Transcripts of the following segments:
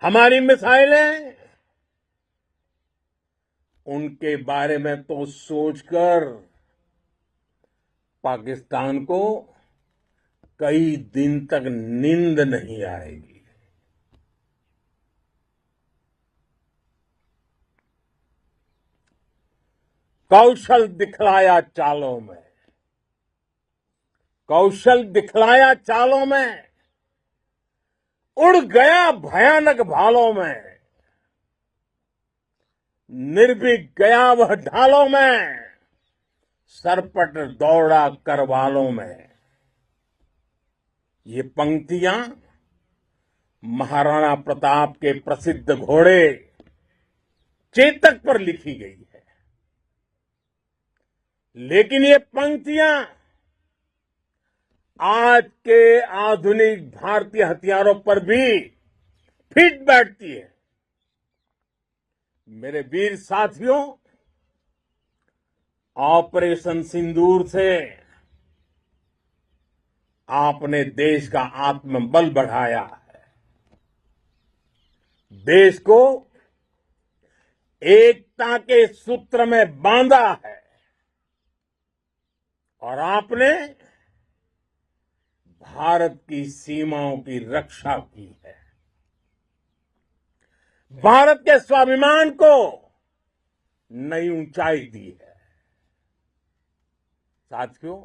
हमारी मिसाइलें, उनके बारे में तो सोचकर पाकिस्तान को कई दिन तक नींद नहीं आएगी। कौशल दिखलाया चालों में, कौशल दिखलाया चालों में, उड़ गया भयानक भालों में, निर्भीक गया वह ढालों में, सरपट दौड़ा करवालों में। ये पंक्तियां महाराणा प्रताप के प्रसिद्ध घोड़े चेतक पर लिखी गई है, लेकिन ये पंक्तियां आज के आधुनिक भारतीय हथियारों पर भी फिट बैठती है। मेरे वीर साथियों, ऑपरेशन सिंदूर से आपने देश का आत्मबल बढ़ाया है, देश को एकता के सूत्र में बांधा है और आपने भारत की सीमाओं की रक्षा की है। भारत के स्वाभिमान को नई ऊंचाई दी है। साथियों,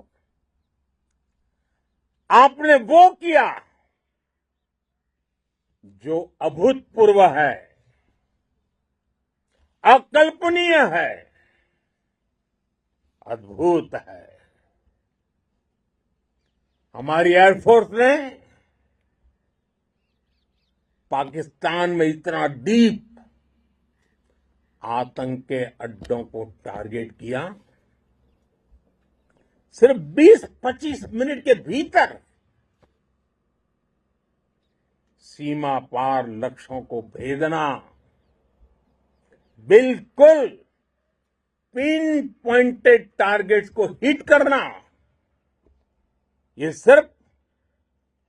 आपने वो किया जो अभूतपूर्व है, अकल्पनीय है, अद्भुत है। हमारी एयरफोर्स ने पाकिस्तान में इतना डीप आतंक के अड्डों को टारगेट किया, सिर्फ 20-25 मिनट के भीतर सीमा पार लक्ष्यों को भेदना, बिल्कुल पिन पॉइंटेड टारगेट्स को हिट करना, ये सिर्फ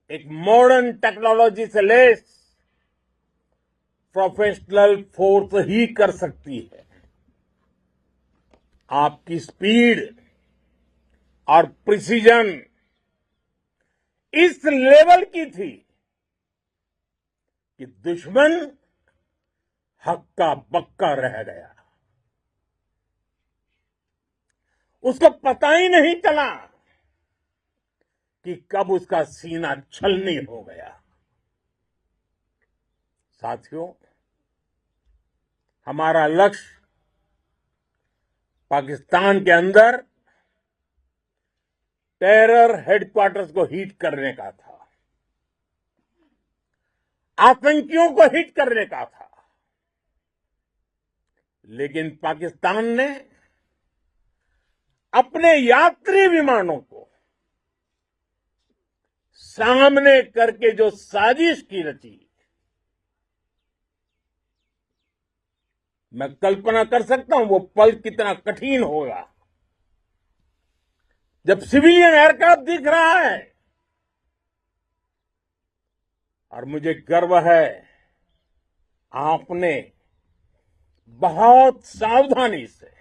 एक मॉडर्न टेक्नोलॉजी से लेस प्रोफेशनल फोर्स ही कर सकती है। आपकी स्पीड और प्रिसीजन इस लेवल की थी कि दुश्मन हक्का बक्का रह गया। उसको पता ही नहीं चला कि कब उसका सीना छलनी हो गया। साथियों, हमारा लक्ष्य पाकिस्तान के अंदर टेरर हेडक्वार्टर्स को हिट करने का था, आतंकियों को हिट करने का था, लेकिन पाकिस्तान ने अपने यात्री विमानों को सामने करके जो साजिश की रची, मैं कल्पना कर सकता हूं वो पल कितना कठिन होगा जब सिविलियन एयरक्राफ्ट दिख रहा है। और मुझे गर्व है, आपने बहुत सावधानी से,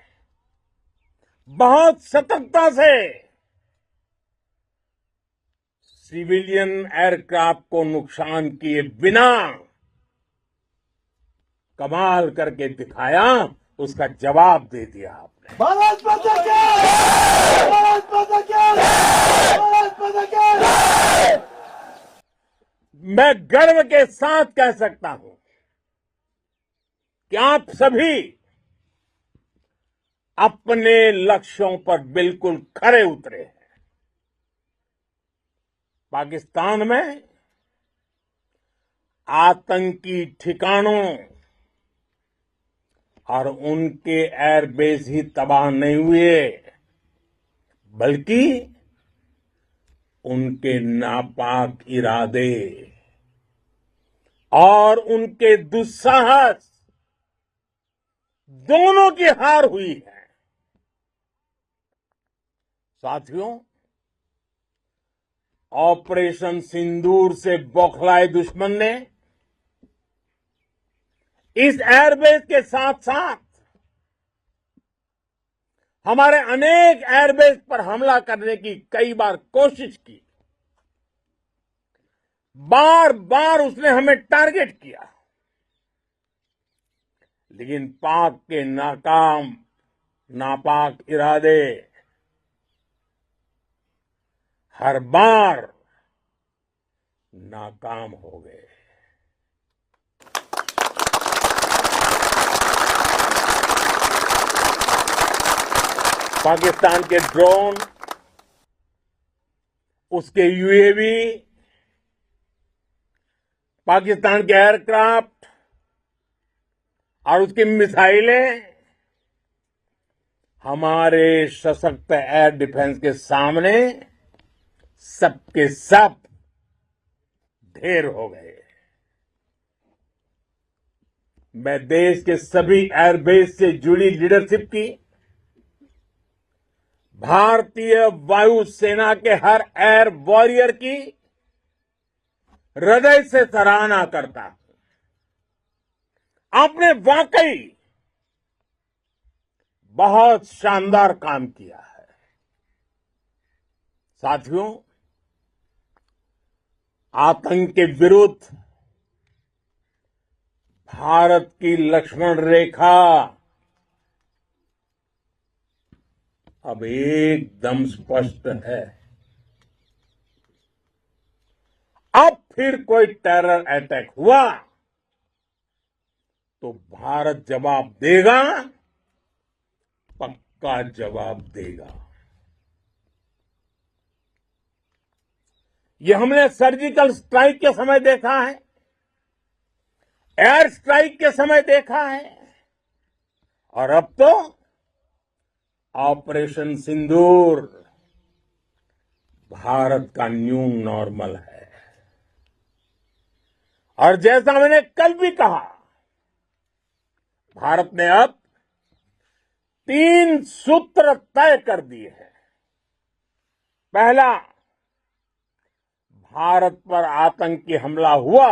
बहुत सतर्कता से सिविलियन एयरक्राफ्ट को नुकसान किए बिना कमाल करके दिखाया, उसका जवाब दे दिया आपने। भारत माता की जय! भारत माता की जय! भारत माता की जय! मैं गर्व के साथ कह सकता हूं कि आप सभी अपने लक्ष्यों पर बिल्कुल खरे उतरे हैं। पाकिस्तान में आतंकी ठिकानों और उनके एयरबेस ही तबाह नहीं हुए, बल्कि उनके नापाक इरादे और उनके दुस्साहस दोनों की हार हुई है। साथियों, ऑपरेशन सिंदूर से बौखलाए दुश्मन ने इस एयरबेस के साथ साथ हमारे अनेक एयरबेस पर हमला करने की कई बार कोशिश की। बार बार उसने हमें टारगेट किया, लेकिन पाक के नापाक इरादे हर बार नाकाम हो गए। पाकिस्तान के ड्रोन, उसके यूएवी, पाकिस्तान के एयरक्राफ्ट और उसकी मिसाइलें हमारे सशक्त एयर डिफेंस के सामने सबके सब ढेर हो गए। मैं देश के सभी एयरबेस से जुड़ी लीडरशिप की, भारतीय वायुसेना के हर एयर वॉरियर की हृदय से सराहना करता हूं। आपने वाकई बहुत शानदार काम किया है। साथियों, आतंक के विरुद्ध भारत की लक्ष्मण रेखा अब एकदम स्पष्ट है। अब फिर कोई टेरर अटैक हुआ तो भारत जवाब देगा, पक्का जवाब देगा। ये हमने सर्जिकल स्ट्राइक के समय देखा है, एयर स्ट्राइक के समय देखा है, और अब तो ऑपरेशन सिंदूर भारत का न्यू नॉर्मल है। और जैसा मैंने कल भी कहा, भारत ने अब 3 सूत्र तय कर दिए हैं। पहला, भारत पर आतंकी हमला हुआ,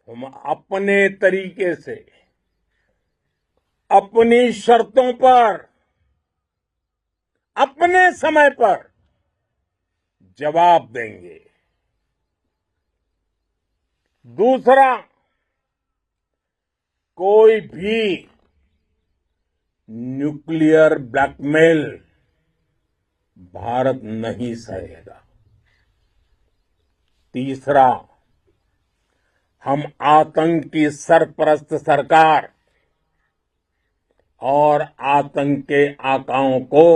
हम अपने तरीके से, अपनी शर्तों पर, अपने समय पर जवाब देंगे। दूसरा, कोई भी न्यूक्लियर ब्लैकमेल भारत नहीं सहेगा। तीसरा, हम आतंक की सरपरस्त सरकार और आतंक के आकाओं को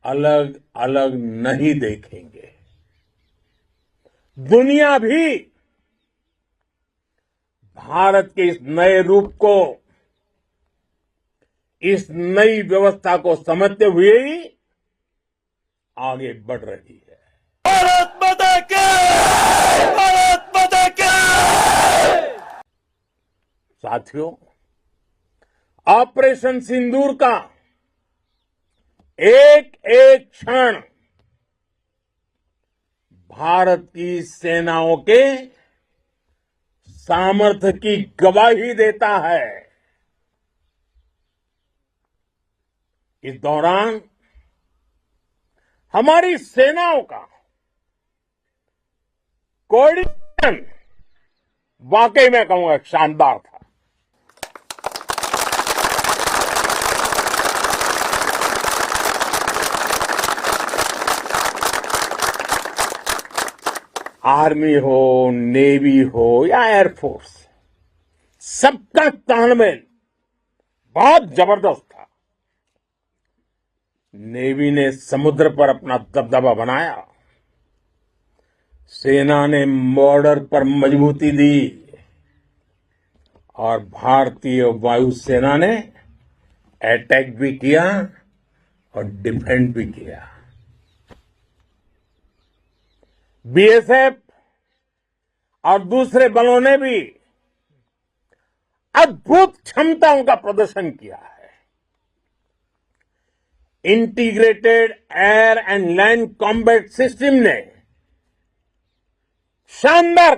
अलग अलग नहीं देखेंगे। दुनिया भी भारत के इस नए रूप को, इस नई व्यवस्था को समझते हुए ही आगे बढ़ रही है। भारत माता की! भारत माता की! साथियों, ऑपरेशन सिंदूर का एक एक क्षण भारत की सेनाओं के सामर्थ्य की गवाही देता है। इस दौरान हमारी सेनाओं का कोऑर्डिनेशन वाकई में कहूंगा शानदार था। आर्मी हो, नेवी हो या एयरफोर्स, सबका तालमेल बहुत जबरदस्त था। नेवी ने समुद्र पर अपना दबदबा बनाया, सेना ने बॉर्डर पर मजबूती दी और भारतीय वायुसेना ने अटैक भी किया और डिफेंड भी किया। बीएसएफ और दूसरे बलों ने भी अद्भुत क्षमताओं का प्रदर्शन किया है। Integrated air and land combat system ने शानदार